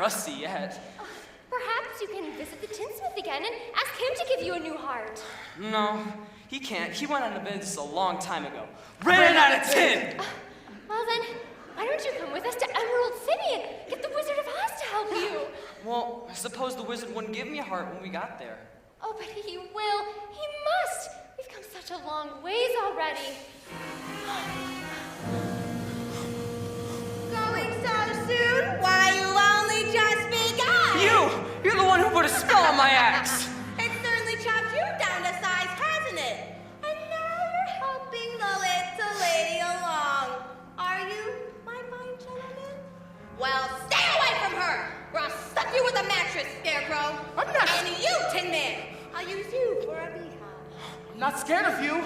rusty yet. Perhaps you can visit the tinsmith again and ask him to give you a new heart. No, he can't. He went out of business a long time ago. Ran out of tin! Well then, why don't you come with us to Emerald City and get the Wizard of Oz to help you? Well, I suppose the wizard wouldn't give me a heart when we got there. Oh, but he will. He must. We've come such a long ways already. Going so soon? Why, you only just begun! You're the one who put a spell on my axe! It certainly chopped you down to size, hasn't it? And now you're helping the little lady along. Are you, my fine gentleman? Well, stay away from her, or I'll stuff you with a mattress, Scarecrow. I'm not... And you, Tin Man, I'll use you for a beehive. I'm not scared of you.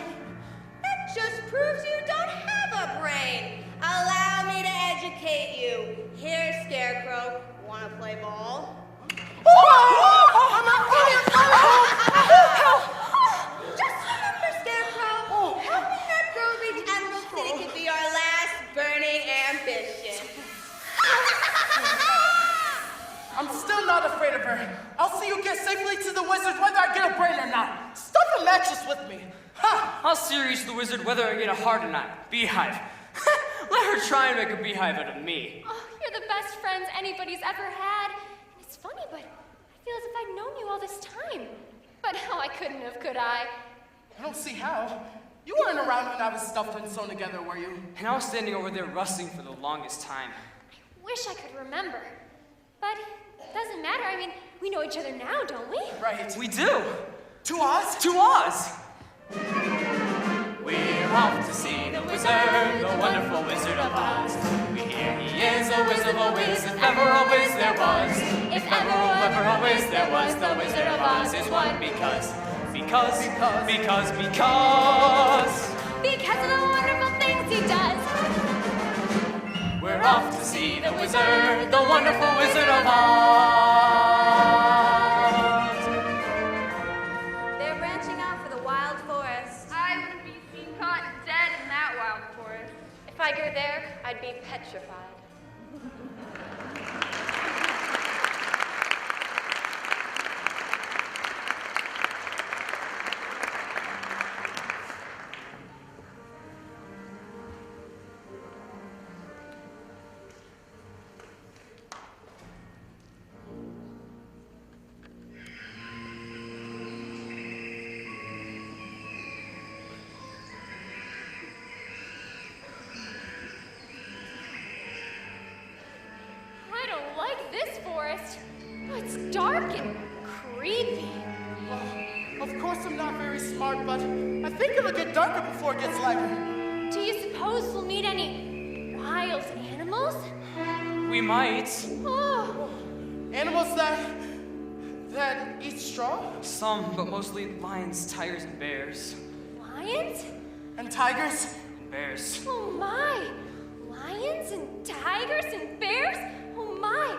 That just proves you don't have a brain. Allow me to educate you. Here, Scarecrow. Wanna play ball? Just remember, Scarecrow, helping that girl reach Emerald City could be our last burning ambition. I'm still not afraid of her. I'll see you get safely to the wizard whether I get a brain or not. Stuff a mattress with me. Ha! I'll see you to the wizard whether I get a heart or not. Beehive. Let her try and make a beehive out of me. Oh, you're the best friends anybody's ever had. And it's funny, but I feel as if I'd known you all this time. But how I couldn't have, could I? I don't see how. You weren't around when I was stuffed and sewn together, were you? And I was standing over there rustling for the longest time. I wish I could remember. But it doesn't matter. I mean, we know each other now, don't we? Right. We do. To Oz? To Oz! We're off to see the wizard, the wonderful Wizard of Oz. We hear he is a whiz of a whiz, if ever a whiz there was. If ever a whiz there was, the Wizard of Oz is one because of the wonderful things he does. We're off to see the wizard, the wonderful Wizard of Oz. They're branching out for the wild forest. I would be seen caught dead in that wild forest. If I go there, I'd be petrified. I don't like this forest. It's dark and creepy. Well, of course I'm not very smart, but I think it'll get darker before it gets lighter. Do you suppose we'll meet any wild animals? We might. Oh, Animals that eat straw? Some, but mostly lions, tigers, and bears. lions? And tigers? And bears. Oh my! Lions and tigers and bears? Oh my!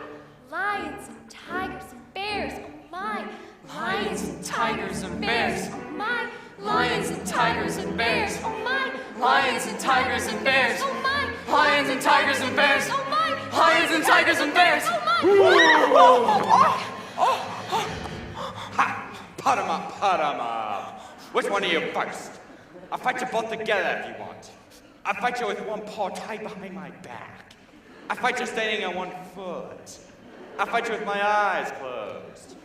Lions and tigers and bears. Oh my! Lions and tigers and bears. Oh my! Lions and tigers and bears. Oh my! Lions and tigers and bears. Oh my! Lions and tigers and bears. Oh my! Lions and tigers and bears. Oh my! Ha! Put 'em up, put 'em up. Which one of you first? I'll fight you both together if you want. I'll fight you with one paw tied behind my back. I'll fight you standing on one foot. I'll fight you with my eyes closed.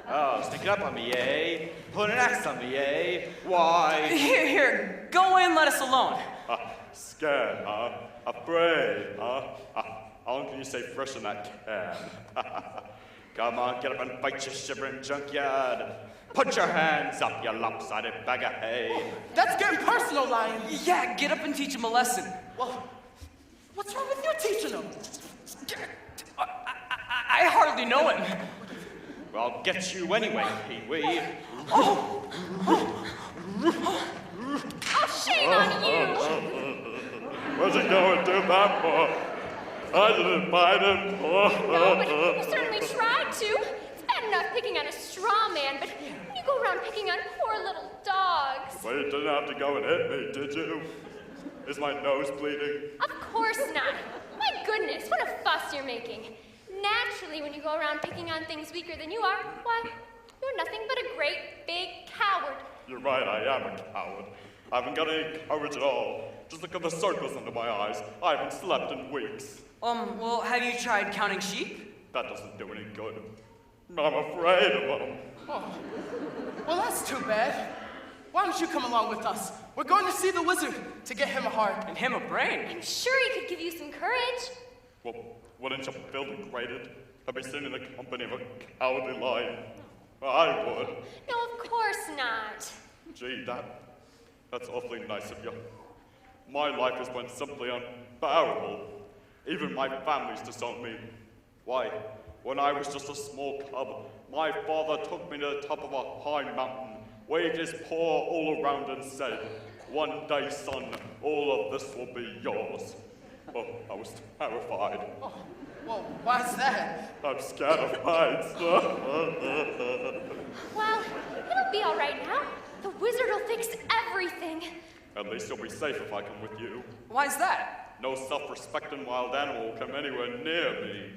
Oh, sneaking up on me, eh? Pulling an axe on me, eh? Why? Here, go in, let us alone. Scared, huh? Afraid, huh? How long can you stay fresh in that can? Come on, get up and fight, you shivering junkyard. Put your hands up, you lopsided bag of hay. That's getting personal, Lion. Yeah, get up and teach him a lesson. Well, what's wrong with you teaching them? I hardly know him. Well, I'll get you anyway, Pee-wee. Oh, shame on you! What's he going to do that for? I didn't fight him. No, but you certainly tried to. It's bad enough picking on a straw man, but when you go around picking on poor little dogs. Well, you didn't have to go and hit me, did you? Is my nose bleeding? Of course not. My goodness, what a fuss you're making. Naturally, when you go around picking on things weaker than you are, why, you're nothing but a great big coward. You're right, I am a coward. I haven't got any courage at all. Just look at the circles under my eyes. I haven't slept in weeks. Well, have you tried counting sheep? That doesn't do any good. I'm afraid of them. Oh, well, that's too bad. Why don't you come along with us? We're going to see the wizard to get him a heart. And him a brain? I'm sure he could give you some courage. Well, wouldn't you feel degraded? I'd be seen in the company of a cowardly lion. I would. No, of course not. Gee, that's awfully nice of you. My life has been simply unbearable. Even my family's disowned me. Why, when I was just a small cub, my father took me to the top of a high mountain, waved his paw all around and said, "One day, son, all of this will be yours." Oh, I was terrified. Oh, well, why's that? I'm scared of heights. Well, it'll be all right now. The wizard will fix everything. At least you'll be safe if I come with you. Why's that? No self-respecting wild animal will come anywhere near me.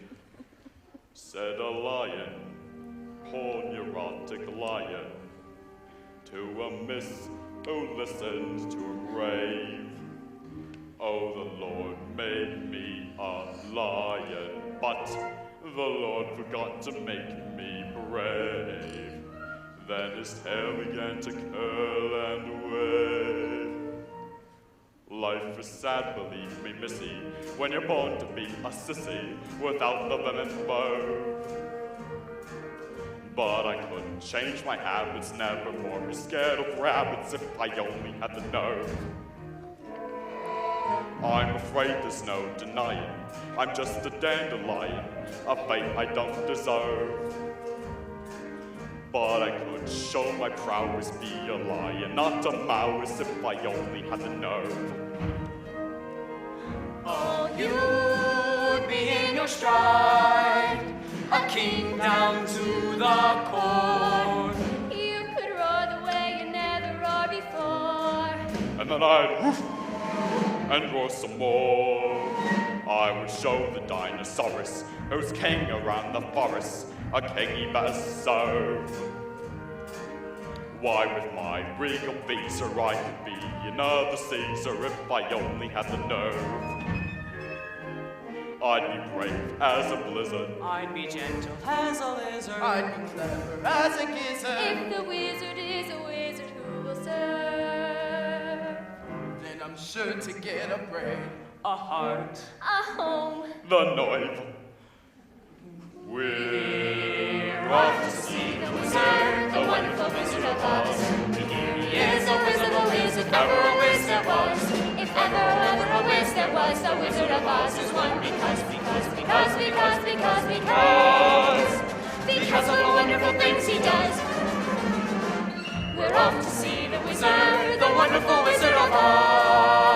Said a lion, poor neurotic lion, to a miss who listened to a rave. Oh, the Lord made me a lion, but the Lord forgot to make me brave. Then his tail began to curl and wave. Life is sad, believe me, missy, when you're born to be a sissy without the venom bow. But I couldn't change my habits, nevermore be scared of rabbits if I only had the nerve. I'm afraid there's no denying, I'm just a dandelion, a fate I don't deserve. But I could show my prowess, be a lion, not a mouse, if I only had the nerve. Oh, you'd be in your stride, a king down to the core. You could roar the way you never roared before. And then I'd woof and roar some more. I would show the dinosaurus who's king around the forest, a king he best serve. Why, with my regal visa, I could be another Caesar if I only had the nerve. I'd be brave as a blizzard. I'd be gentle as a lizard. I'd be clever as a gizzard. If the wizard is a wizard who will serve, Then I'm sure to get a brain. A heart. a home. The Noive. We're off to see The wizard, the wonderful Wizard of Oz. Here he is, a wizard, a whiz, if ever a whiz there was. If ever a whiz there was, the Wizard of Oz is one because of the wonderful things he does. We're off to see the wizard, the wonderful Wizard of Oz.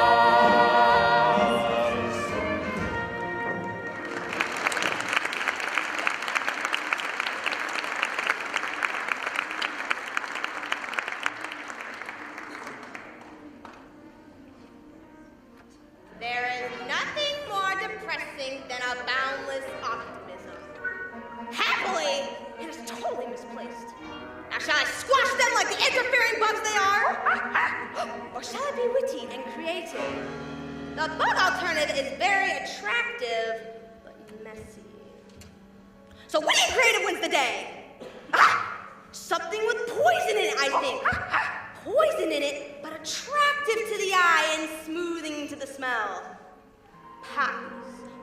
There is nothing more depressing than a boundless optimism. Happily, it is totally misplaced. Now, shall I squash them like the interfering bugs they are? Or shall I be witty and creative? The bug alternative is very attractive, but messy. So witty and creative wins the day. Something with poison in it, I think. Poison in it, but attractive to the eye and smoothing to the smell.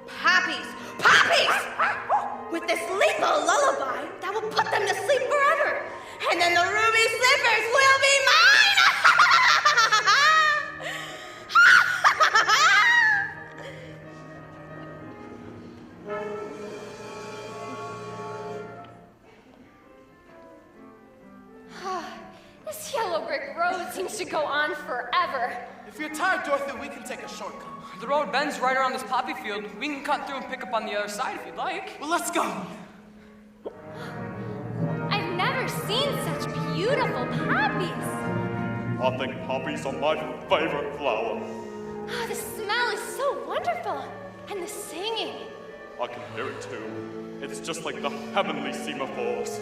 Poppies! With this lethal lullaby that will put them to sleep forever. And then the ruby slippers will be mine! This yellow brick road seems to go on forever. If you're tired, Dorothy, we can take a shortcut. The road bends right around this poppy field. We can cut through and pick up on the other side if you'd like. Well, let's go. I've never seen such beautiful poppies. I think poppies are my favorite flower. Oh, the smell is so wonderful. And the singing. I can hear it too. It's just like the heavenly semaphores.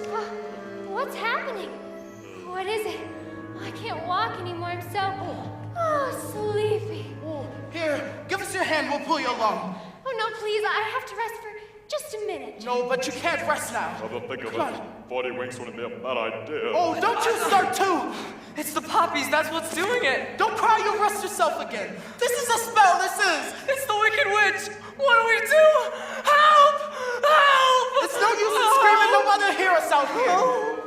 What's happening? What is it? I can't walk anymore. I'm so sleepy. Oh, here, give us your hand. We'll pull you along. Oh no, please! I have to rest for just a minute. No, but you can't rest now. Now that I think of Come it, on. 40 winks wouldn't be a bad idea. Oh, don't you start too! It's the poppies, that's what's doing it. Don't cry, you'll rest yourself again. This is a spell, this is! It's the Wicked Witch. What do we do? Help! Help! It's no use in screaming, no one will hear us out here. Help!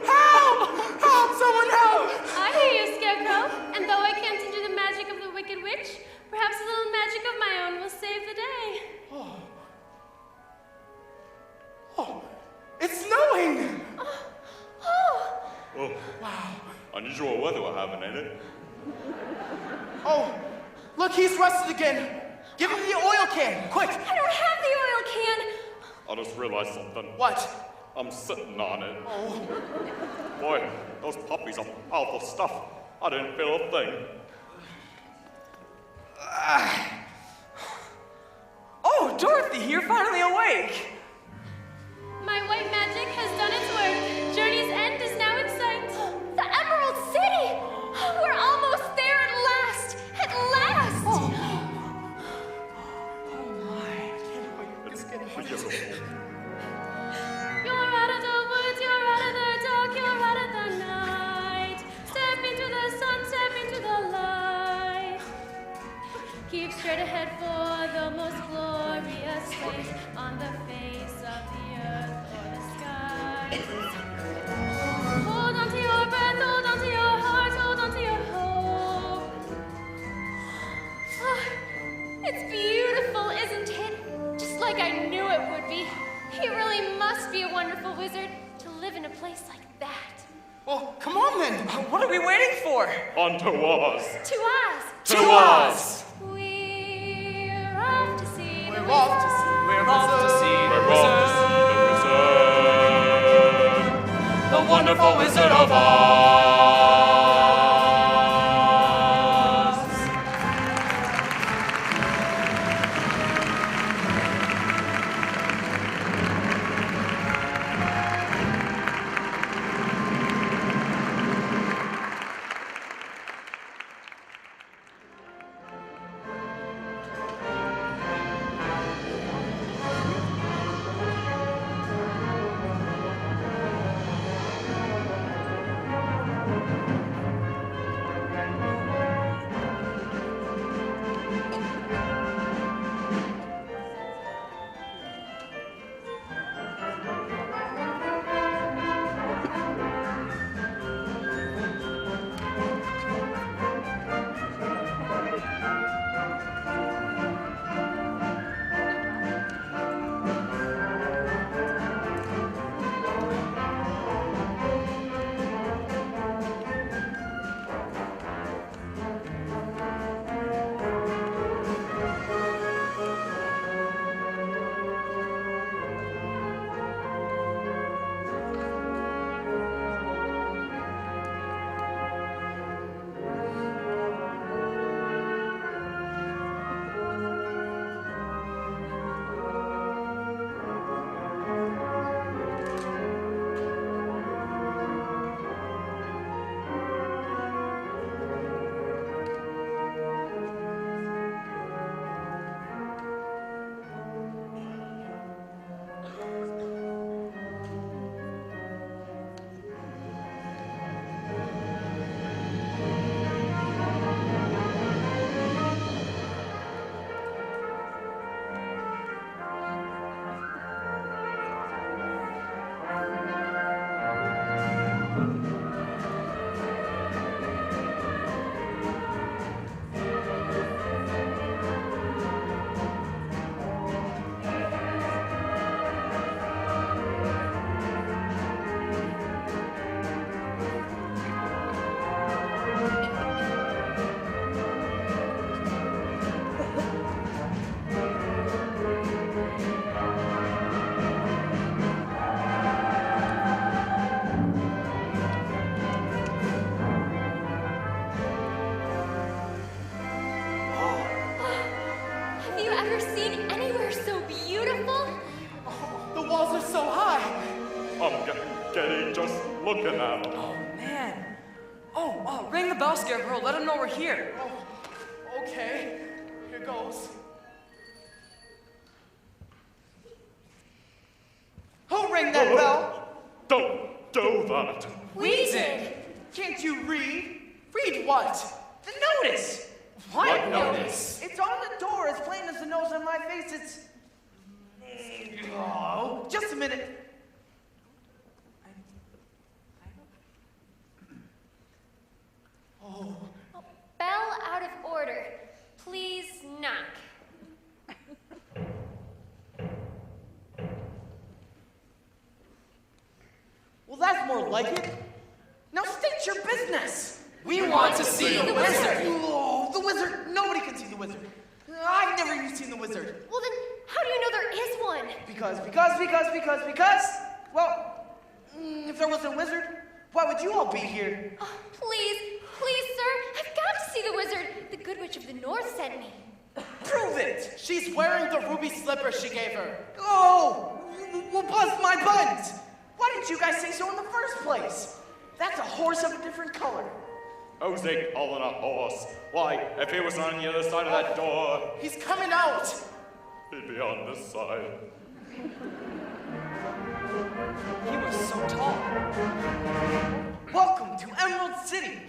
Help! Help! Someone help! I hear you, Scarecrow. And though I can't undo the magic of the Wicked Witch, perhaps a little magic of my own will save the day. Oh, it's snowing! Oh, wow. Unusual weather we're having, ain't it? Oh, look, he's rested again. Give him the oil can, quick! I don't have the oil can. I just realized something. What? I'm sitting on it. Oh, Boy, those puppies are powerful stuff. I didn't feel a thing. Oh, Dorothy, you're finally awake. My white magic has done its work. Journey's end is now in sight. The Emerald City! We're almost there at last! At last! It's beautiful. You're out of the woods, you're out of the dark, you're out of the night. Step into the sun, step into the light. Keep straight ahead for the most glorious way on the face of the earth or the sky. Hold on to your breath, hold on to your heart, hold on to your hope. It's beautiful, isn't it? Just like I knew it would be. He really must be a wonderful wizard to live in a place like that. well, come on then. What are we waiting for? On to Oz. To Oz! To Oz! We're off to see the We're off to wizard. see. We're off to see We're off to see the wizard. The wonderful Wizard of Oz. looking at? Oh, man. Oh, ring the bell, Scarecrow. Let him know we're here. Oh, okay. Here goes. Who rang that bell? Don't do that. We did. Can't you read? Read what? The notice! What notice? It's on the door, as plain as the nose on my face. It's... Oh, just a minute. Oh, Bell out of order. Please knock. Well, that's more like it. Now state your business. We want to see the wizard. Oh, the wizard. Nobody can see the wizard. I've never even seen the wizard. Well, then, how do you know there is one? Because. Well, if there was a wizard, why would you all be here? Oh, please, sir. I've got to see the wizard. The Good Witch of the North sent me. Prove it. she's wearing the ruby slipper she gave her. Oh, well, buzz my buns. Why didn't you guys say so in the first place? That's a horse of a different color. Who's they calling a horse? Why, if he was on the other side of that door, He's coming out. he'd be on this side. He was so tall. Welcome to Emerald City.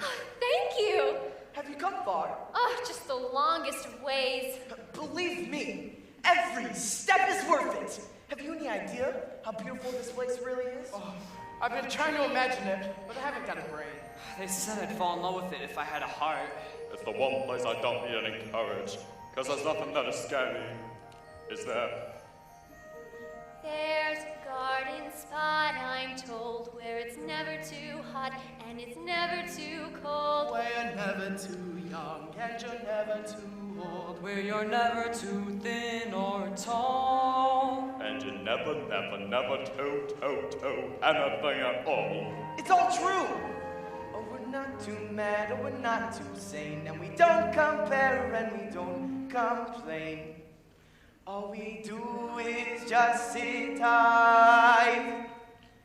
Thank you. Have you come far? Oh, just the longest of ways. Believe me, every step is worth it. Have you any idea how beautiful this place really is? Oh, I've been trying to imagine it, but I haven't got a brain. They said I'd fall in love with it if I had a heart. It's the one place I don't need any courage, because there's nothing that'll scare me. Is there? There's a garden spot, I'm told, where it's never too hot and it's never too cold. Where you're never too young and you're never too old. Where you're never too thin or tall. And you never too anything at all. It's all true. Oh, we're not too mad, oh, we're not too sane, and we don't compare and we don't complain. All we do is just sit tight,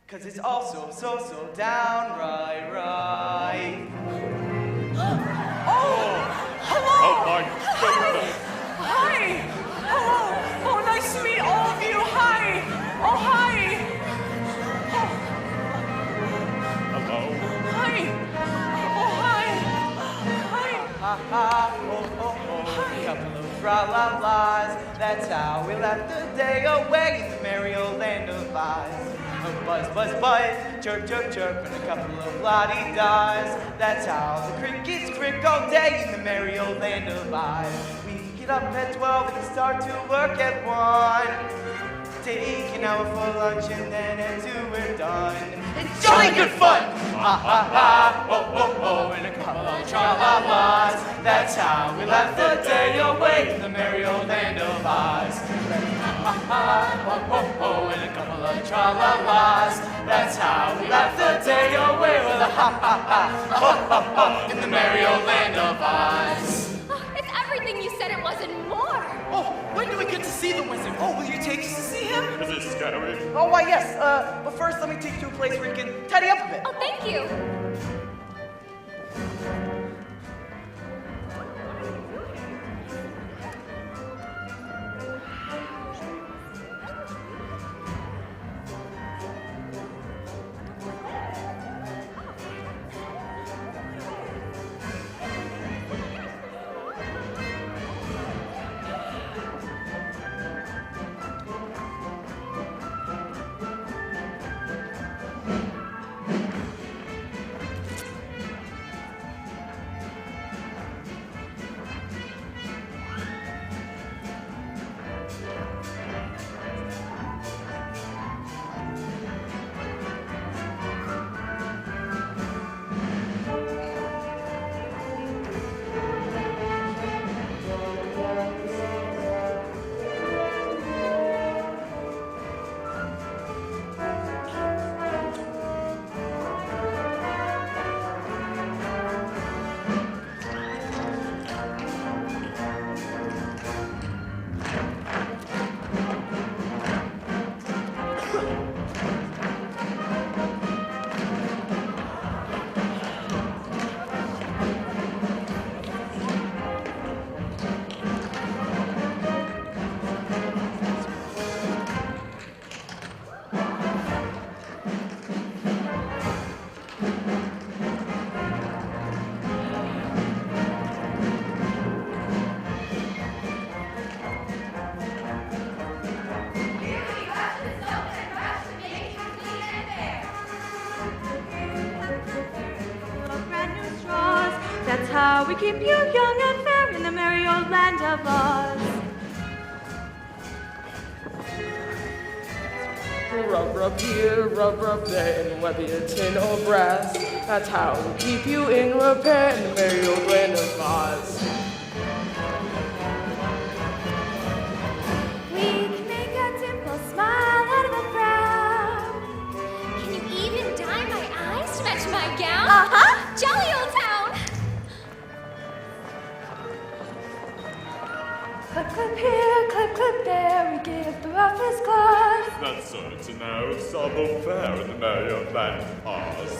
'cause it's all so downright right. Oh my goodness! Hi! Hello! Oh, nice to meet all of you! Hi! Oh, hi! Hello? Hi! Oh, hi! Hi! Ha, oh, couple of tra-la-las, that's how we left the day away in the merry old land of Oz. A buzz, chirp, and a couple of la-di-das, that's how the crickets crick all day in the merry old land of Oz. We get up at 12 and start to work at 1, take an hour for lunch and then at 2 we're done. It's jolly good fun! Oh, and a couple of tra-la-las, that's how we left the day away in the merry old land of Oz. Oh, and a couple of tra-la-las, that's how we left the day away with a ha in the merry old land of Oz. Oh, it's everything you said it was and more. Oh, when do we get to see the wizard? Oh, will you take us to see him? Is it scary? Oh, why, yes. But first, let me take you to a place where you can tidy up a bit. Oh, thank you. how we keep you young and fair in the merry old land of Oz. Rub here, rub there, and whether you're tin or brass, that's how we keep you in repair in the merry old land of Oz. We can make a dimple smile out of a frown. Can you even dye my eyes to match my gown? Uh-huh. Jolly old town! Clip, clip here, clip there, we give the roughest claws. That's certain now, Southern fair in the merry old land of Oz.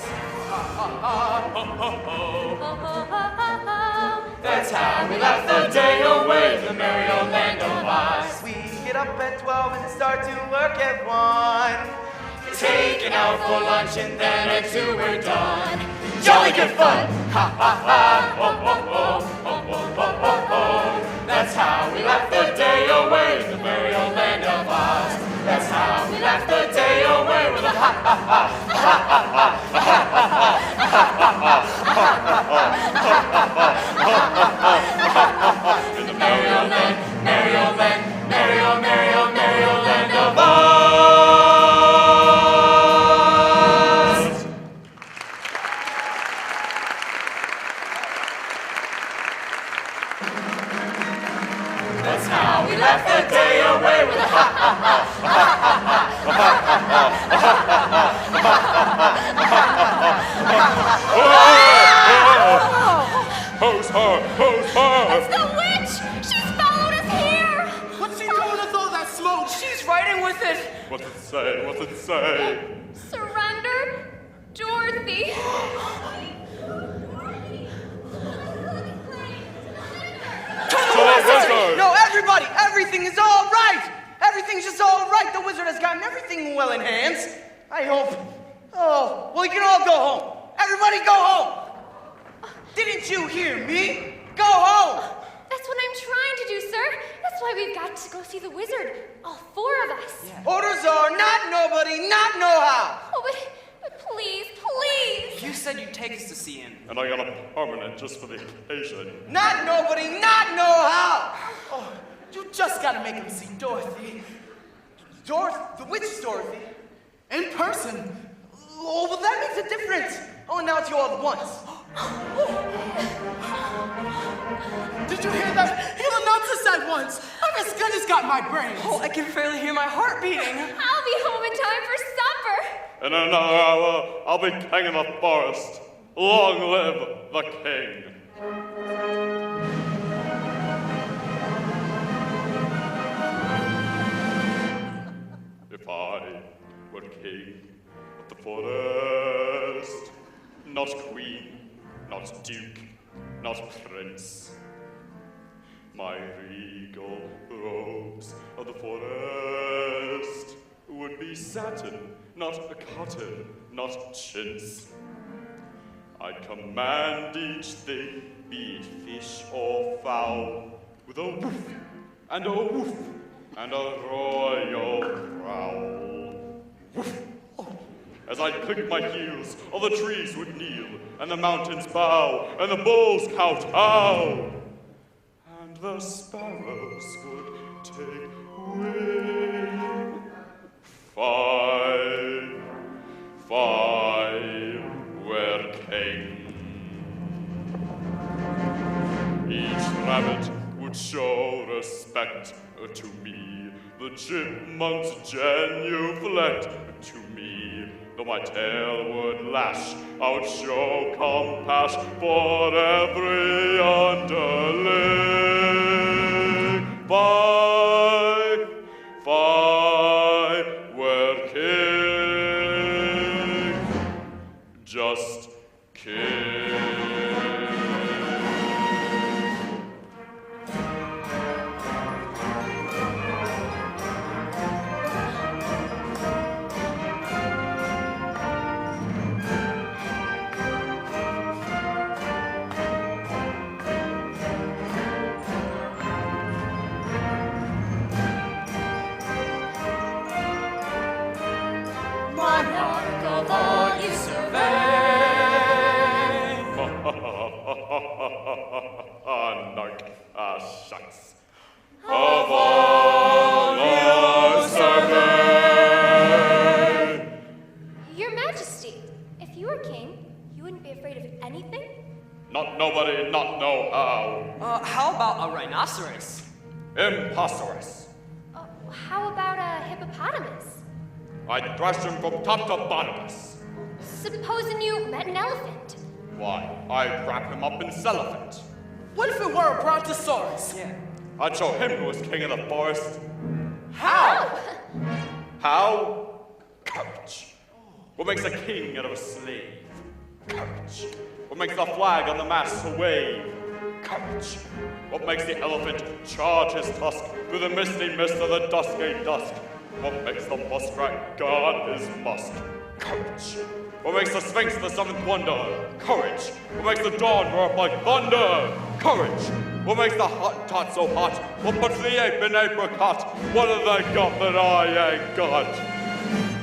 That's how we laugh the day away in the merry old land of Oz. We get up at 12 and start to work at 1. Taking out for lunch and then at 2 we're done. Jolly good fun! Ha ha ha! Ho ho ho! Ho ho ho ho ho! That's how we laugh the day away in the merry old land of Oz. That's how we laugh the day away with a ha ha ha! Ha ha ha! Ha ha ha! In the merry old land, merry old land, merry old, merry old, merry old land of Oz. That's how we laugh the day away with a ha ha ha! Hose her! Hose her! It's the witch! She's followed us here! What's she doing with all that smoke? She's riding with it. What's it say? What's it say? Surrender, Dorothy. No, everybody, everything is all right. Everything's just all right. The wizard has gotten everything well in hands. I hope. Oh, well, you can all go home. Everybody go home. Didn't you hear me? Go home. That's what I'm trying to do, sir. That's why we've got to go see the wizard. All 4 of us. Yeah. Orders are not nobody, not know how. Oh, but please, please. You said you'd take us to see him. And I got a permanent just for the occasion. Not nobody, not know how. Oh, you just gotta make him see Dorothy. The witch Dorothy. In person. Oh, well, that makes a difference. I'll announce you all at once. Did you hear that? He'll announce us at once. I'm as good as got my brains. Oh, I can fairly hear my heart beating. I'll be home in time for supper. In another hour, I'll be king of the forest. Long live the king. If I were king of the forest, not queen, not duke, not prince, my regal robes of the forest would be satin, not a cotton, not chintz. I'd command each thing, be it fish or fowl, with a woof and a woof and a royal growl. Woof! As I'd click my heels, all the trees would kneel, and the mountains bow, and the bulls kowtow, and the sparrows would take wing. Fine, we're king. Each rabbit would show respect to me, the chipmunks genuflect to me. Though my tail would lash, I would show compassion for every underling. Fine, we're king, just king. Monarch of all you survey, Majesty, if you were king, you wouldn't be afraid of anything? Not nobody, not know how. How about a rhinoceros? Imposterous. How about a hippopotamus? I'd thrash him from top to bottom. Supposing you met an elephant. Why, I'd wrap him up in cellophane. What if it were a brontosaurus? Yeah. I'd show him who was king of the forest. How? How? Courage. What makes a king out of a slave? Courage. What makes the flag on the mast to wave? Courage. What makes the elephant charge his tusk through the misty mist of the dusky dusk? What makes the muskrat guard his musk? Courage. What makes the sphinx the seventh wonder? Courage. What makes the dawn roar up like thunder? Courage. What makes the Hottentot so hot? What puts the ape in apricot? What have they got that I ain't got?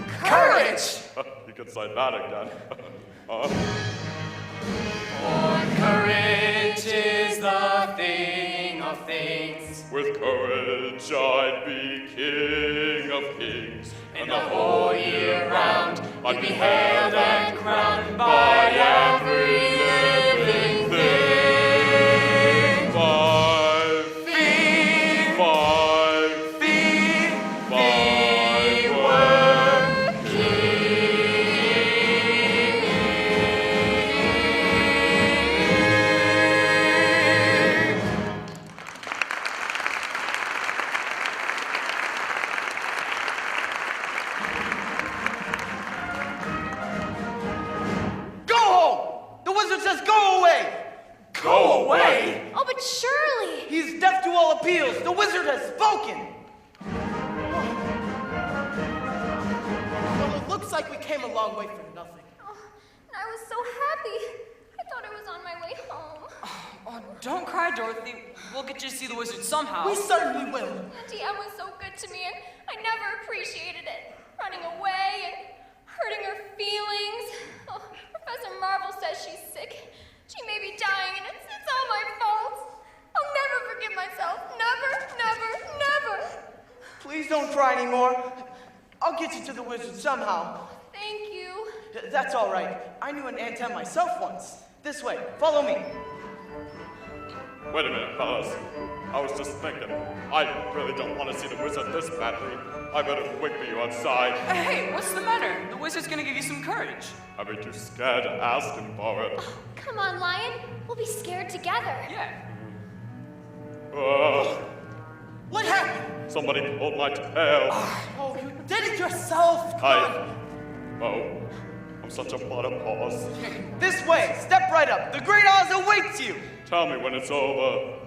Courage! You can say that again. For courage is the thing of things. With courage I'd be king of kings. And the whole year round, I'd be hailed and crowned by every living thing. 5 feet, 5 feet, 5 were Go home! The wizard says go away! Go away! Oh, but surely. He's deaf to all appeals. The wizard has spoken. Well, it looks like we came a long way for nothing. Oh, I was so happy. I thought I was on my way home. Oh, don't cry, Dorothy. We'll get you to see the wizard somehow. We certainly will. Auntie Em was so good to me, and I never appreciated it. Running away and hurting her feelings. Oh, Professor Marvel says she's sick. She may be dying, and it's all my fault. I'll never forgive myself. Never, never, never. Please don't cry anymore. I'll get you to the wizard somehow. Thank you. That's all right. I knew an Aunt Em myself once. This way. Follow me. Wait a minute, fellas. I was just thinking. I really don't want to see the wizard this badly. I better wait for you outside. Hey, what's the matter? The wizard's gonna give you some courage. I'd be too scared to ask him for it. Come on, Lion. We'll be scared together. Yeah. What happened? Somebody pulled my tail. Oh, you did it yourself. I'm such a butt of paws. This way. Step right up. The Great Oz awaits you. Tell me when it's over.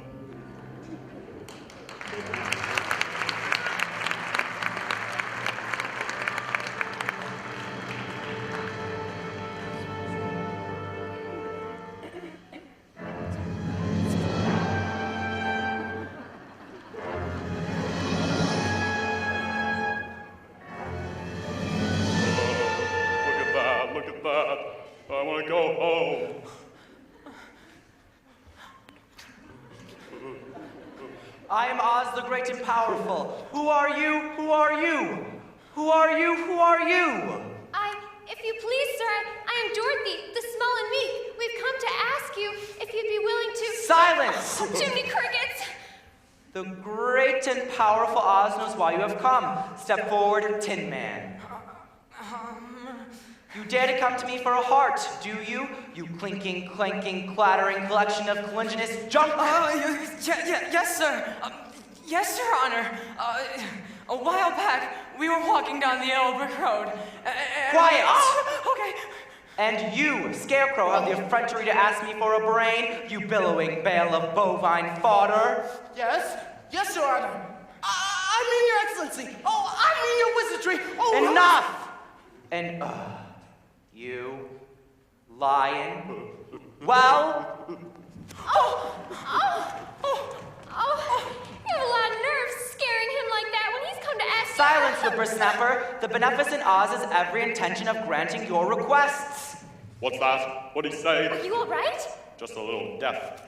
Look at that. I want to go home. I am Oz the Great and Powerful. Who are you? Who are you? Who are you? Who are you? If you please, sir, I am Dorothy, the small and meek. We've come to ask you if you'd be willing to... Silence! Oh, Jiminy Crickets! The great and powerful Oz knows why you have come. Step forward, Tin Man. You dare to come to me for a heart, do you? You clinking, clanking, clattering collection of collisionist junk. Yes, sir. Yes, Your Honor. A while back, we were walking down the yellow brick road. Quiet! Oh, okay. And you, Scarecrow, have the effrontery to ask me for a brain, you billowing bale of bovine fodder. Yes? Yes, Your Honor. I mean, Your Excellency. Oh, I mean your wizardry. Oh, Enough! And, you, lion. Well? You have a lot of nerves scaring him like that when he's come to ask Silence, whippersnapper. The beneficent Oz has every intention of granting your requests. What's that? What'd he say? Are you all right? Just a little deaf.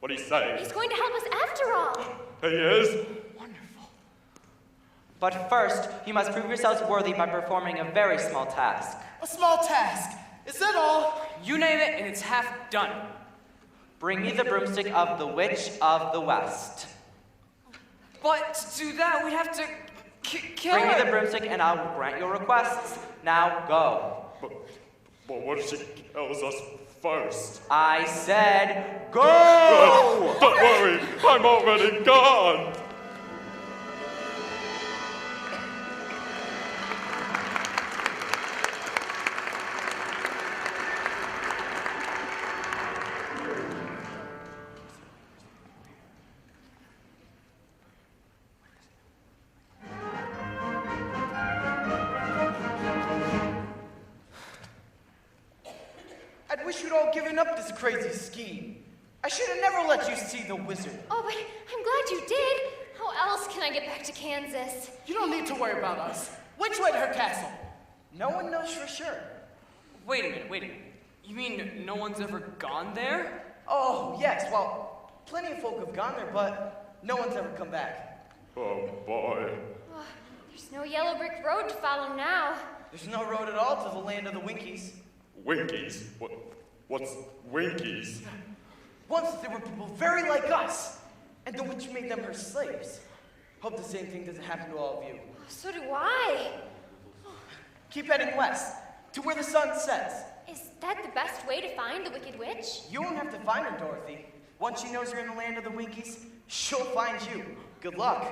What'd he say? He's going to help us after all. He is? But first, you must prove yourselves worthy by performing a very small task. A small task. Is that all? You name it, and it's half done. Bring me the broomstick of the Witch of the West. But to do that, we'd have to kill Bring me her. the broomstick and I'll grant your requests. Now go. But what if she kills us first? I said go! Don't worry, I'm already gone! I'd wish you'd all given up this crazy scheme. I should have never let you see the wizard. Oh, but I'm glad you did. How else can I get back to Kansas? You don't need to worry about us. Which way to her castle? No one knows for sure. Wait a minute. You mean no one's ever gone there? Oh, yes, well, plenty of folk have gone there, but no one's ever come back. Oh boy. Oh, there's no yellow brick road to follow now. There's no road at all to the land of the Winkies. Winkies? What's Winkies? Once there were people very like us, and the witch made them her slaves. Hope the same thing doesn't happen to all of you. So do I. Keep heading west, to where the sun sets. Is that the best way to find the Wicked Witch? You won't have to find her, Dorothy. Once she knows you're in the land of the Winkies, she'll find you. Good luck.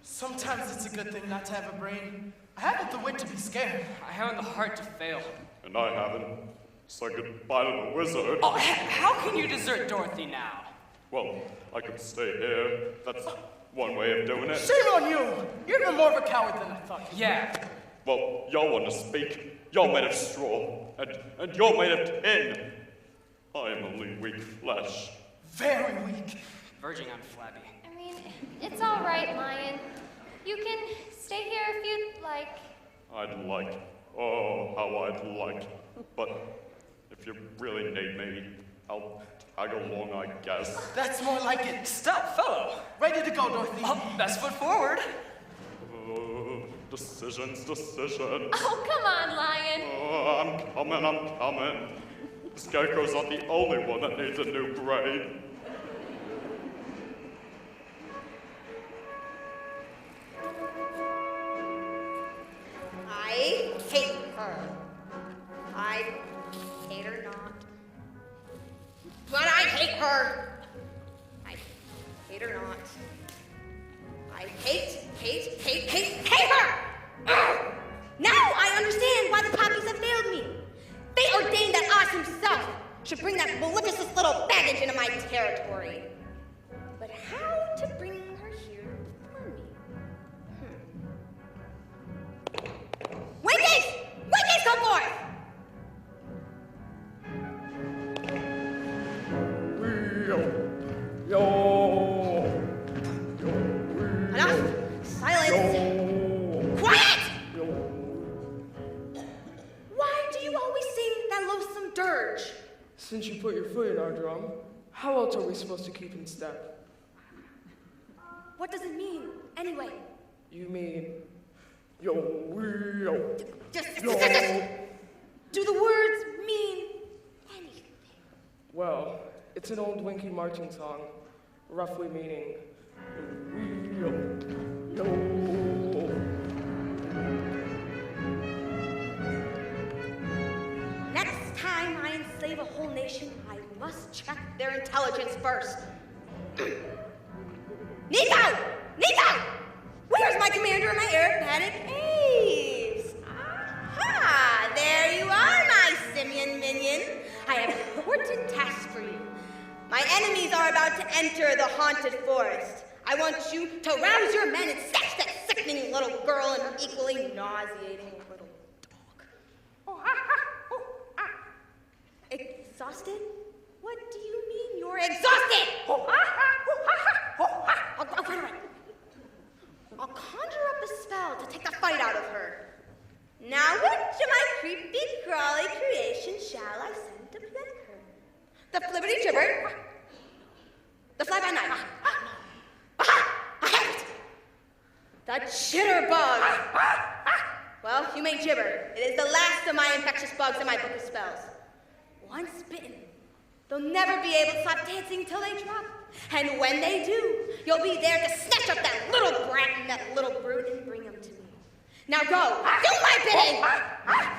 Sometimes it's a good thing not to have a brain. I haven't the wit to be scared. I haven't the heart to fail. And I haven't. So goodbye to the wizard. Oh, how can you desert Dorothy now? Well, I could stay here. That's one way of doing it. Shame on you! You're even more of a coward than I thought. Yeah. Well, y'all want to speak. You're made of straw, and you're made of tin. I am only weak flesh. Very weak. Verging on flabby. I mean, it's all right, Lion. You can stay here if you'd like. I'd like. Oh, how I'd like. But if you really need me, I'll tag along, I guess. That's more like it. Stop, fellow. Ready to go, Dorothy. Best foot forward. Decisions. Oh, come on, Lion. Oh, I'm coming. The Scarecrow's not the only one that needs a new brain. I hate her. I hate her not. But I hate her. I hate her not. I hate her! Ugh! Now I understand why the poppies have failed me. Fate ordained that Oz himself should bring that malicious little baggage into my territory. But how to bring her here for me? Winkies! Winkies, come forth! Enough! Silence! Quiet! Why do you always sing that loathsome dirge? Since you put your foot in our drum, how else are we supposed to keep in step? What does it mean, anyway? You mean, yo. Just. Do the words mean anything? Well, it's an old Winky marching song, roughly meaning, yo. Next time I enslave a whole nation, I must check their intelligence first. Nico! Where's my commander and my aerobatic apes? Aha! There you are, my simian minion. I have an important task for you. My enemies are about to enter the haunted forest. I want you to rouse your men and snatch that sickening little girl and her equally nauseating little dog. Exhausted? What do you mean you're exhausted? I'll conjure up a spell to take the fight out of her. Now which of my creepy, crawly creations shall I send to plague her? The flibbity gibber? The fly-by-night? Aha! I have it! The chitterbug! Well, you may gibber. It is the last of my infectious bugs in my book of spells. Once bitten, they'll never be able to stop dancing till they drop. And when they do, you'll be there to snatch up that little brat and that little brute and bring them to me. Now go, do my bidding!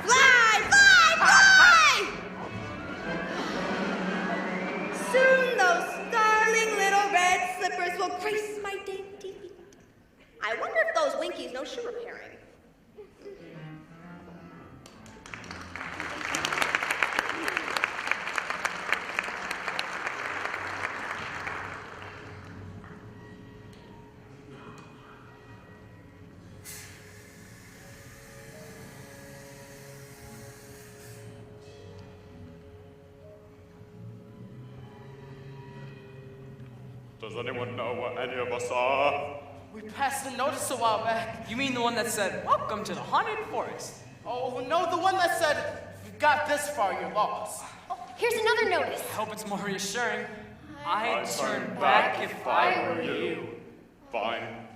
Fly, fly, fly! Soon those darling little red slippers will grace my dainty feet. I wonder if those Winkies know shoe repairing. Does anyone know what any of us are? We passed a notice a while back. You mean the one that said, "Welcome to the haunted forest"? Oh, no, the one that said, if you got this far, you're lost. Oh, here's another notice. I hope it's more reassuring. I'd turn back if I were you. Fine.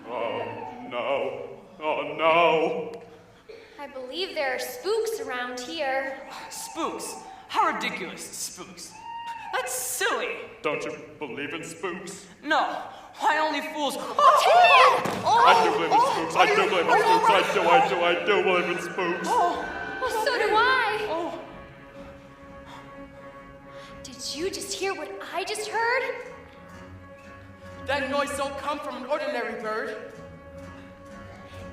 Oh, no. Oh, no. I believe there are spooks around here. Spooks? How ridiculous, spooks. That's silly. Don't you believe in spooks? No. Why only fools? I do believe in spooks. I do believe in spooks. I do believe in spooks. Well, so do I. Did you just hear what I just heard? That noise don't come from an ordinary bird.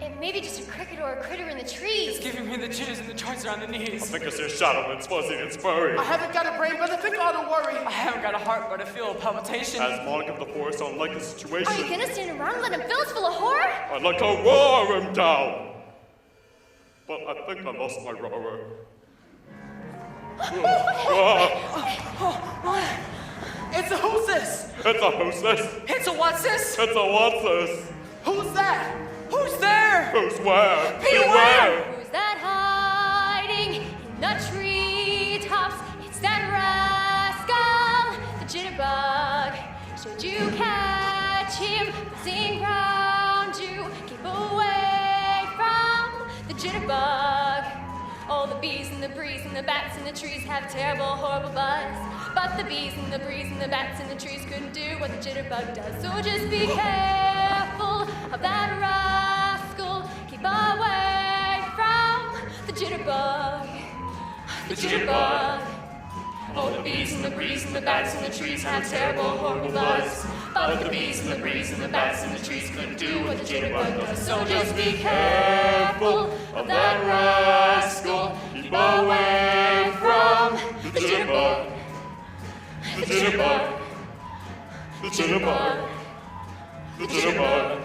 It may be just a cricket or a critter in the trees. It's giving me the jitters and the joints around the I knees. think it's your shadow and it's fuzzy and it's furry. I haven't got a brain, but I think I ought to worry. I haven't got a heart, but I feel a palpitation. As monarch of the forest, I don't like the situation. Are you gonna stand around and let him fill us full of horror? I'd like to roar him down. But I think I lost my roarer. It's a who's this? It's a who's this? It's a what's this? It's a what's this? Who's that? Who's there? Who's where? Beware! Who's that hiding in the treetops? It's that rascal, the jitterbug. Should you catch him buzzing round you, keep away from the jitterbug. All the bees and the breeze and the bats and the trees have terrible, horrible buzz. But the bees and the breeze and the bats and the trees couldn't do what the jitterbug does. So just be careful of that rascal. Keep away from the jitterbug. The jitterbug. All the bees and the breeze and the bats and the trees have terrible, horrible buzz. But the bees and the breeze and the bats and the trees couldn't do what the jitterbug does. So just be careful of that rascal. Keep away from the jitterbug. The jitterbug. The jitterbug. The jitterbug.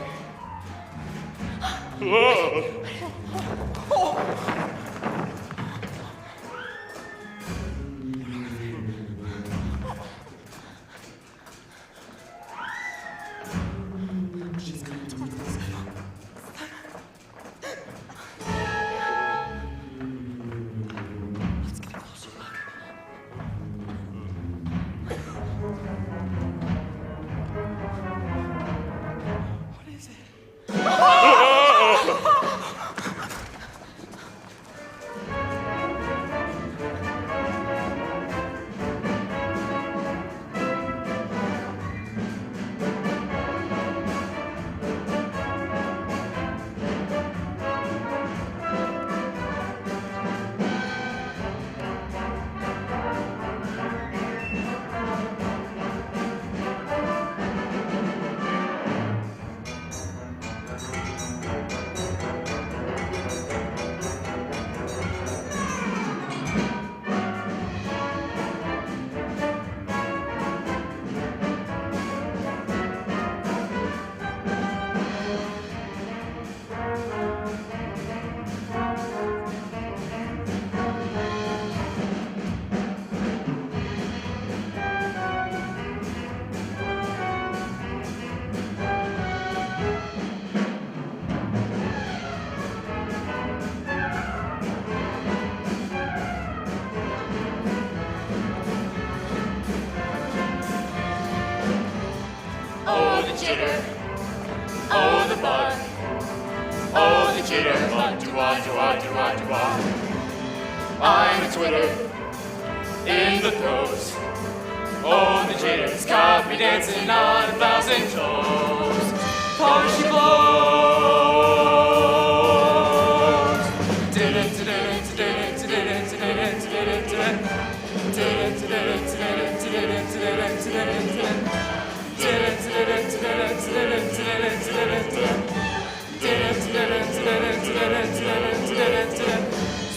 I'm a twitter in the throes. Oh, the jitters got me dancing on 1,000 toes. Polishy blows.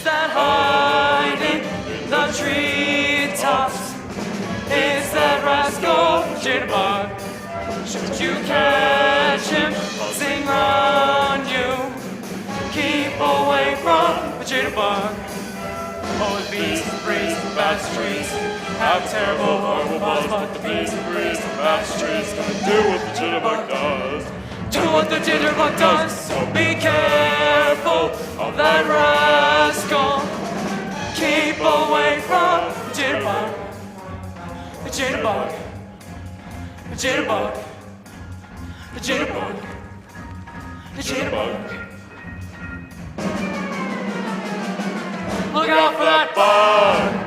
That hiding in the treetops is that rascal Jitterbug. Should you catch him, sing on you. Keep away from the Jitterbug. Oh, the bees and breeze and bats and trees have terrible, horrible buzz, but the bees and breeze and bats and trees gonna do what the Jitterbug does. Do what the Jitterbug does, so be careful of that rascal. Keep away from the Jitterbug. The Jitterbug. The Jitterbug. The Jitterbug. The Jitterbug. Look out for that bug!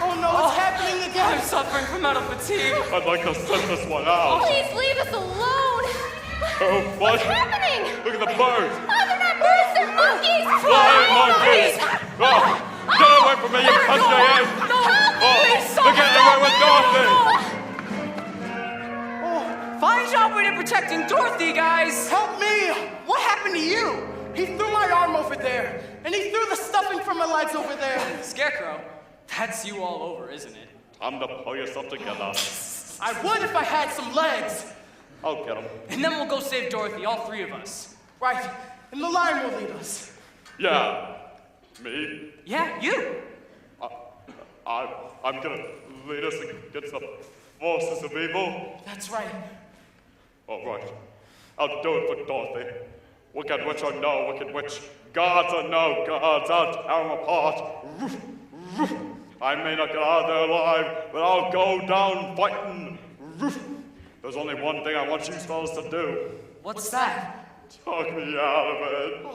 Oh no, what's happening again? I'm suffering from mental fatigue. I'd like to sit this one out. Please leave us alone. Oh, what? What's happening? Look at the birds. Oh, they're not birds, they're monkeys. Flying monkeys! Oh, get away from me, you country ass! Oh, they're getting away with Dorothy! Oh, fine job with protecting Dorothy, guys. Help me! What happened to you? He threw my arm over there, and he threw the stuffing from my legs over there. Scarecrow, that's you all over, isn't it? Time to pull yourself together. I would if I had some legs. I'll get him. And then we'll go save Dorothy, all three of us. Right, and the lion will lead us. Yeah. Me? Yeah, you. I'm gonna lead us against the forces of evil. That's right. All right. I'll do it for Dorothy. Wicked witch or no wicked witch, gods or no gods, I'll tear them apart. Roof, roof. I may not get out of there alive, but I'll go down fighting. Roof. There's only one thing I want you fellas to do. What's that? Talk me out of it.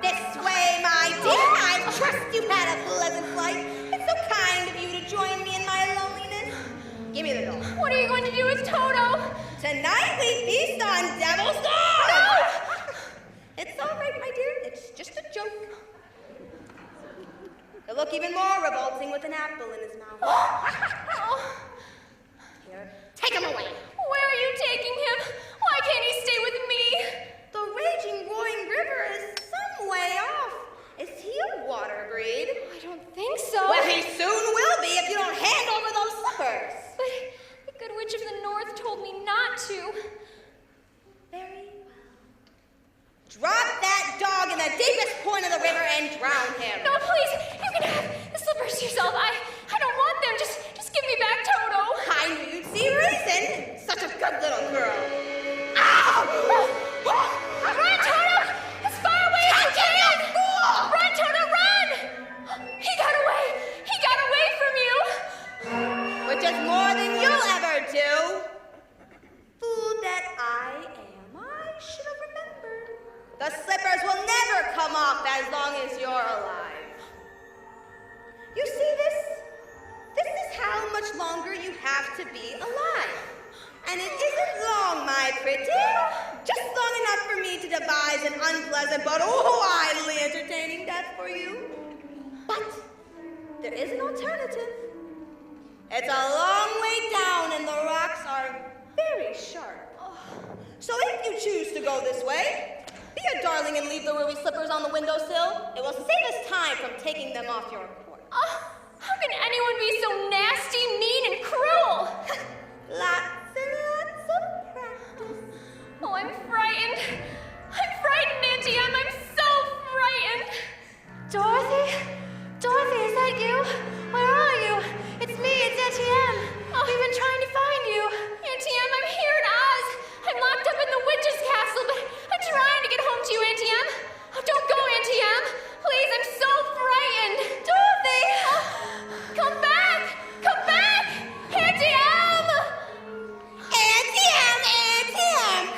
This way, my dear. I trust you've had a pleasant flight. It's so kind of you to join me in my loneliness. Give me the doll. What are you going to do with Toto? Tonight we feast on devil's dog. No! It's all right, my dear. It's just a joke. He'll look even more revolting with an apple in his mouth. Oh, Here, take him away. where are you taking him? Why can't he stay with me? The raging, roaring river is some way off. Is he a water breed? I don't think so. Well, he soon will be if you don't hand over those slippers. But the Good Witch of the North told me not to. Very well. Drop that dog in the deepest point of the river and drown him. No, please, you can have the slippers yourself. I don't want them. Just give me back Toto. I knew you'd see reason. Such a good little girl. Ow! Run, Toto! As far away as you can! Run, Toto, run! He got away! He got away from you! Which is more than you'll ever do. Fool that I am, I should have remembered. The slippers will never come off as long as you're alive. You see this? This is how much longer you have to be alive. And it isn't long, my pretty. Just long enough for me to devise an unpleasant but widely entertaining death for you. But there is an alternative. It's a long way down and the rocks are very sharp. So if you choose to go this way, Be a darling and leave the ruby slippers on the windowsill. It will save us time from taking them off your porch. How can anyone be so nasty, mean, and cruel? Lots and lots of practice. Oh, I'm frightened. I'm frightened, Auntie Em. I'm so frightened. Dorothy? Dorothy, is that you? Where are you? It's me, it's Auntie Em. We've been trying to find you. Auntie Em, I'm here in Oz. I'm locked up in the witch's castle, but I'm trying to get home to you, Auntie Em. Oh, don't go, Auntie Em. Please, I'm so frightened. Dorothy! Come back! Come back! Auntie Em! Auntie Em,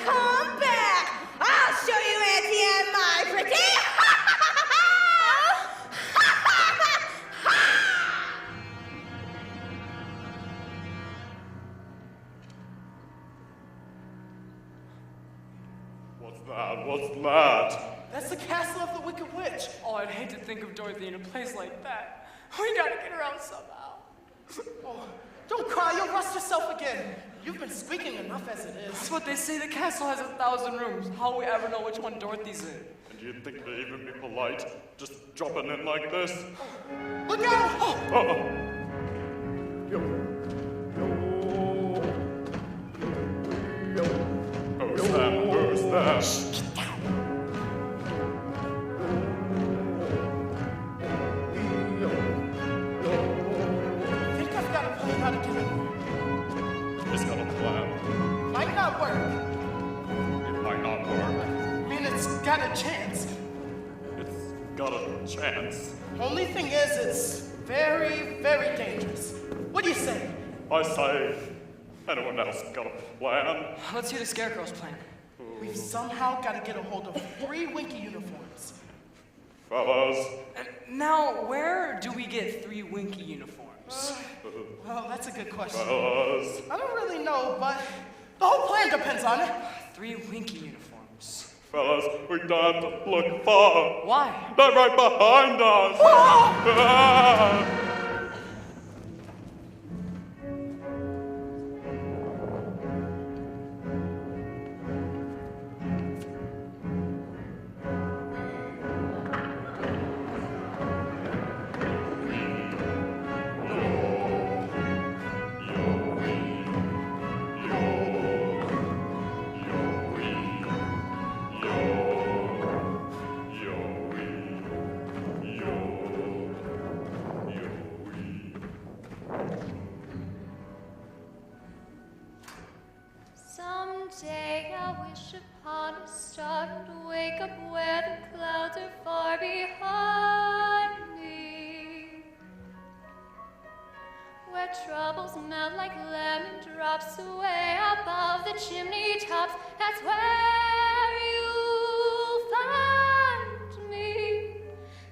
come back. I'll show you Auntie Em, my pretty. What's that? What's that? That's the castle of the Wicked Witch. Oh, I'd hate to think of Dorothy in a place like that. We gotta get her out somehow. Oh, don't cry, you'll rust yourself again. You've been squeaking enough as it is. That's what they say. The castle has 1,000 rooms. How will we ever know which one Dorothy's in? And do you think they'd even be polite? Just dropping in like this? Look out! Oh. Who's that? Who's that? I think I've got a plan how to get in. He's got a plan. Might not work. It might not work. I mean, it's got a chance. It's got a chance. Only thing is, it's very, very dangerous. What do you say? I say, anyone else got a plan? Let's hear the Scarecrow's plan. We've somehow got to get a hold of 3 Winky uniforms. Fellas, Now, where do we get 3 Winky uniforms? Well, that's a good question. fellas. I don't really know, but the whole plan depends on it. 3 Winky uniforms. Fellas, we don't have to look far. Why? They're right behind us. Ah! Someday I'll wish upon a star and wake up where the clouds are far behind me, where troubles melt like lemon drops away above the chimney tops. That's where you'll find me,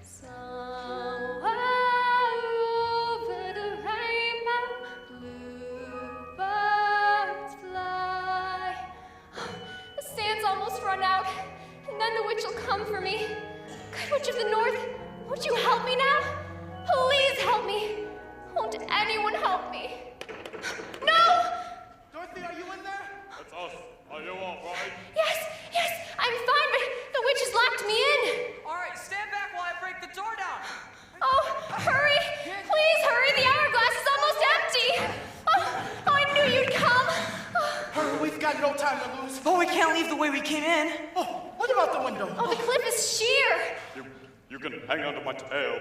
somewhere over the rainbow. Bluebirds fly. The sand's almost run out, and then the witch will come for me. Good Witch of the North, won't you help me now? Please help me. Won't anyone help me? No! Dorothy, are you in there? That's us. Are you all right? Yes, I'm fine, but the witch has locked me in. All right, stand back while I break the door down. Oh, hurry! Please hurry, the hourglass is almost empty. Oh, I knew you'd come. Hurry, we've got no time to lose. But we can't leave the way we came in. Oh, what about the window? Oh, the cliff is sheer. You can hang onto my tail,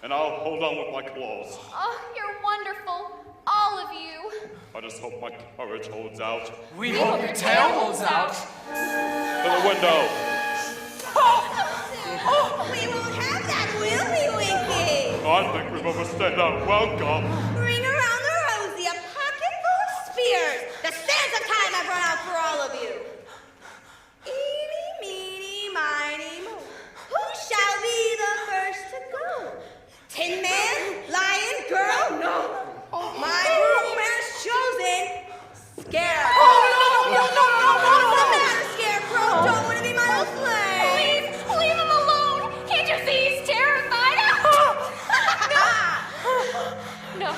and I'll hold on with my claws. Oh, you're wonderful, all of you. I just hope my courage holds out. We hope your tail holds out. To the window. Oh, we won't have that, will we, Winky? I think we've overstayed our welcome. Bring around the rosy, a pocket full of spears. The sands of time have run out for all of you. Eeny, meeny, miny, moe. Who shall be the first to go? Tin Man, Lion, Girl, no. My groom has chosen Scarecrow. What's the matter, Scarecrow? Don't want to be my old slave. Please, leave him alone. Can't you see he's terrified? No.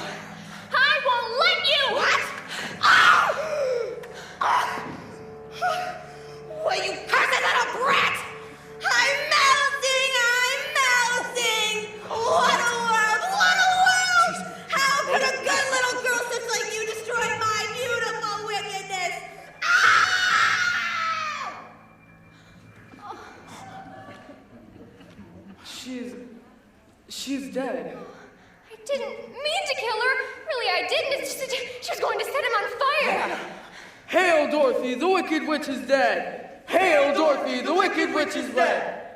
She's dead. I didn't mean to kill her. Really, I didn't. It's just that she was going to set him on fire. Hail, Dorothy, the Wicked Witch is dead. Hail, Dorothy, the Wicked Witch is dead.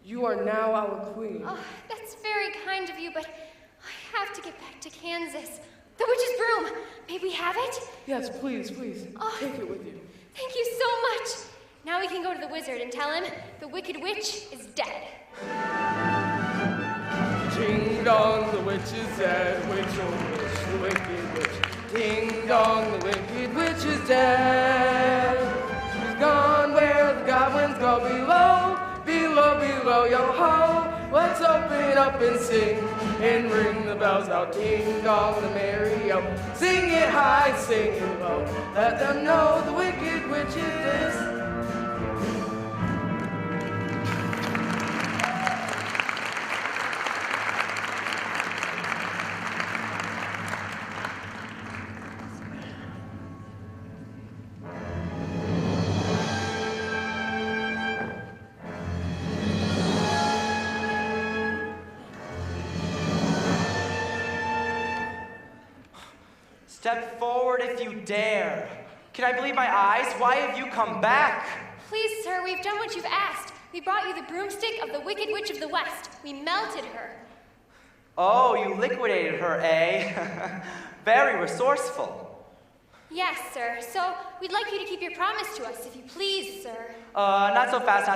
You are now our queen. Oh, that's very kind of you, but I have to get back to Kansas. The witch's broom. May we have it? Yes, please. Take it with you. Thank you so much. Now we can go to the wizard and tell him the Wicked Witch is dead. Ding dong, the witch is dead. Witch, oh witch, the Wicked Witch. Ding dong, the Wicked Witch is dead. She's gone where the goblins go below. Below, yo ho. Let's open up and sing and ring the bells out. Ding dong, the merry yo. Sing it high, sing it low. Let them know the Wicked Witch is this. Step forward if you dare. Can I believe my eyes? Why have you come back? Please, sir, we've done what you've asked. We brought you the broomstick of the Wicked Witch of the West. We melted her. Oh, you liquidated her, eh? Very resourceful. Yes, sir. So we'd like you to keep your promise to us, if you please, sir. Not so fast.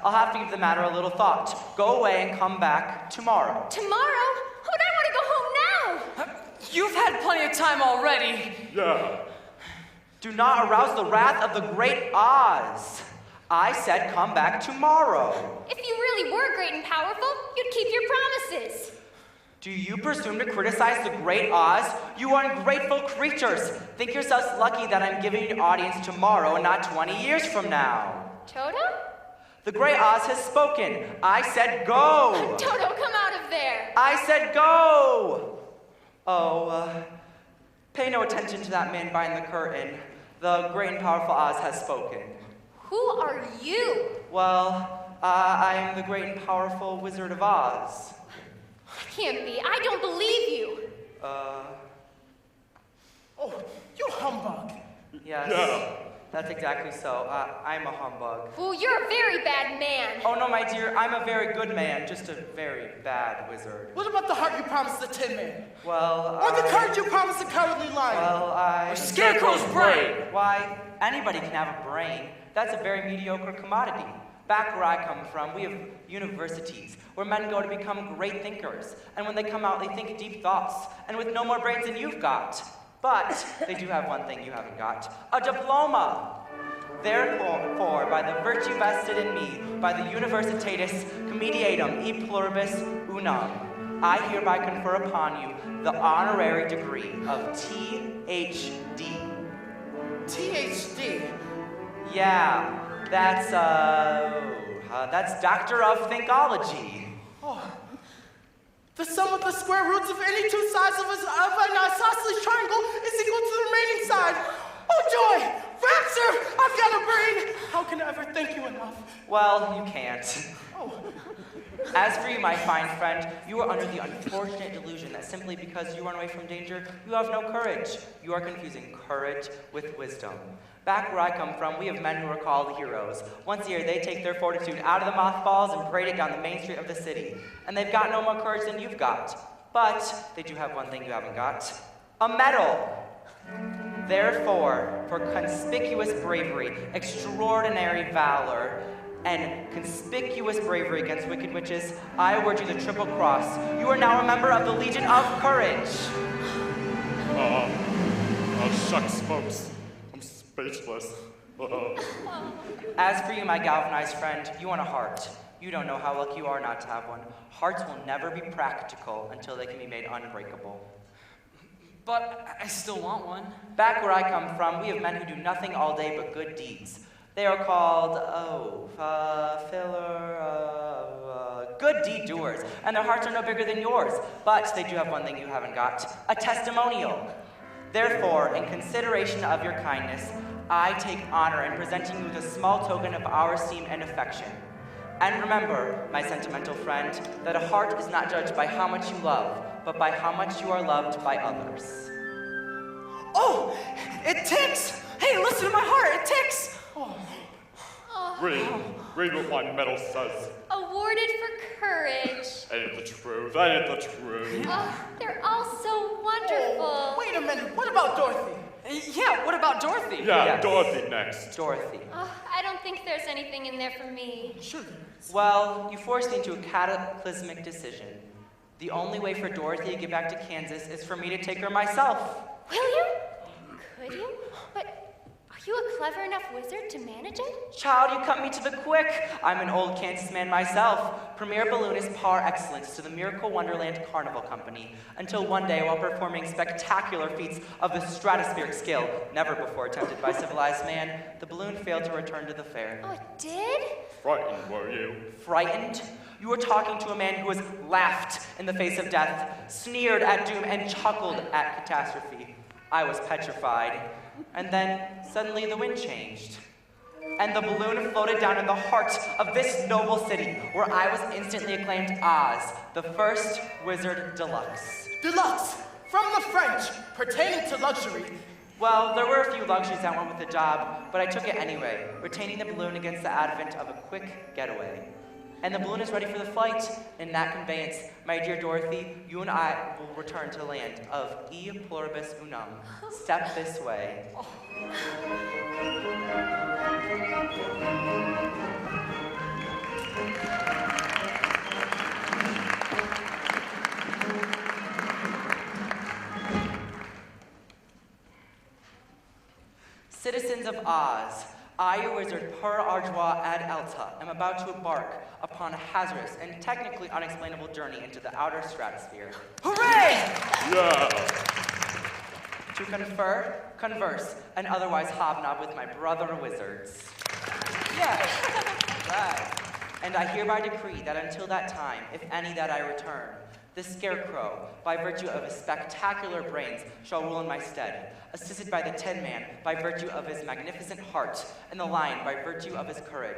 I'll have to give the matter a little thought. Go away and come back tomorrow. Tomorrow? Oh, but I want to go home now! You've had plenty of time already. Yeah. Do not arouse the wrath of the great Oz. I said come back tomorrow. If you really were great and powerful, you'd keep your promises. Do you presume to criticize the great Oz? You ungrateful creatures. Think yourselves lucky that I'm giving you an audience tomorrow and not 20 years from now. Toto? The great Oz has spoken. I said go. Toto, come out of there. I said go. Oh, pay no attention to that man behind the curtain. The great and powerful Oz has spoken. Who are you? Well, I am the great and powerful Wizard of Oz. That can't be. I don't believe you. Oh, you humbug. Yes. Yeah. That's exactly so. I'm a humbug. Well, you're a very bad man. Oh, no, my dear, I'm a very good man, just a very bad wizard. What about the heart you promised the Tin Man? Well, Or the courage you promised the Cowardly Lion? Well, I... Or Scarecrow's brain! Why, anybody can have a brain. That's a very mediocre commodity. Back where I come from, we have universities where men go to become great thinkers. And when they come out, they think deep thoughts, and with no more brains than you've got. But they do have one thing you haven't got, a diploma. Therefore, by the virtue vested in me, by the Universitatis Commediatum e Pluribus Unum, I hereby confer upon you the honorary degree of Ph.D. THD. Yeah, that's Doctor of Thinkology. Oh. The sum of the square roots of any two sides of an isosceles triangle is equal to the remaining side. Oh, joy! Rapture! I've got a brain! How can I ever thank you enough? Well, you can't. Oh. As for you, my fine friend, you are under the unfortunate delusion that simply because you run away from danger, you have no courage. You are confusing courage with wisdom. Back where I come from, we have men who are called heroes. Once a year, they take their fortitude out of the mothballs and parade it down the main street of the city. And they've got no more courage than you've got. But they do have one thing you haven't got. A medal! Therefore, for conspicuous bravery, extraordinary valor, and conspicuous bravery against wicked witches, I award you the Triple Cross. You are now a member of the Legion of Courage. Shucks, folks. I'm speechless. As for you, my galvanized friend, you want a heart. You don't know how lucky you are not to have one. Hearts will never be practical until they can be made unbreakable. But I still want one. Back where I come from, we have men who do nothing all day but good deeds. They are called, good deed doers, and their hearts are no bigger than yours. But they do have one thing you haven't got, a testimonial. Therefore, in consideration of your kindness, I take honor in presenting you with a small token of our esteem and affection. And remember, my sentimental friend, that a heart is not judged by how much you love, but by how much you are loved by others. Oh, it ticks! Hey, listen to my heart, it ticks! Read what my medal says. Awarded for courage. Ain't it the truth? Ain't it the truth? Oh, they're all so wonderful. Wait a minute, what about Dorothy? Yeah, what about Dorothy? Yeah, Yes. Dorothy next. Dorothy. Oh, I don't think there's anything in there for me. Sure. Well, you forced me into a cataclysmic decision. The only way for Dorothy to get back to Kansas is for me to take her myself. Will you? Could you? But are you a clever enough wizard to manage it? Child, you cut me to the quick. I'm an old Kansas man myself, premier balloonist par excellence to the Miracle Wonderland Carnival Company, until one day, while performing spectacular feats of the stratospheric scale, never before attempted by civilized man, the balloon failed to return to the fair. Oh, it did? Frightened, were you? Frightened? You were talking to a man who has laughed in the face of death, sneered at doom, and chuckled at catastrophe. I was petrified. And then, suddenly, the wind changed. And the balloon floated down in the heart of this noble city, where I was instantly acclaimed Oz, the first wizard deluxe. Deluxe, from the French, pertaining to luxury. Well, there were a few luxuries that went with the job, but I took it anyway, retaining the balloon against the advent of a quick getaway. And the balloon is ready for the flight. In that conveyance, my dear Dorothy, you and I will return to the land of E pluribus unum. Step this way. Citizens of Oz, I, your wizard, per ardua ad alta, am about to embark upon a hazardous and technically unexplainable journey into the outer stratosphere. Hooray! Yeah. To confer, converse, and otherwise hobnob with my brother wizards. Yes, right. And I hereby decree that until that time, if any that I return, the Scarecrow, by virtue of his spectacular brains, shall rule in my stead, assisted by the Tin Man, by virtue of his magnificent heart, and the Lion, by virtue of his courage.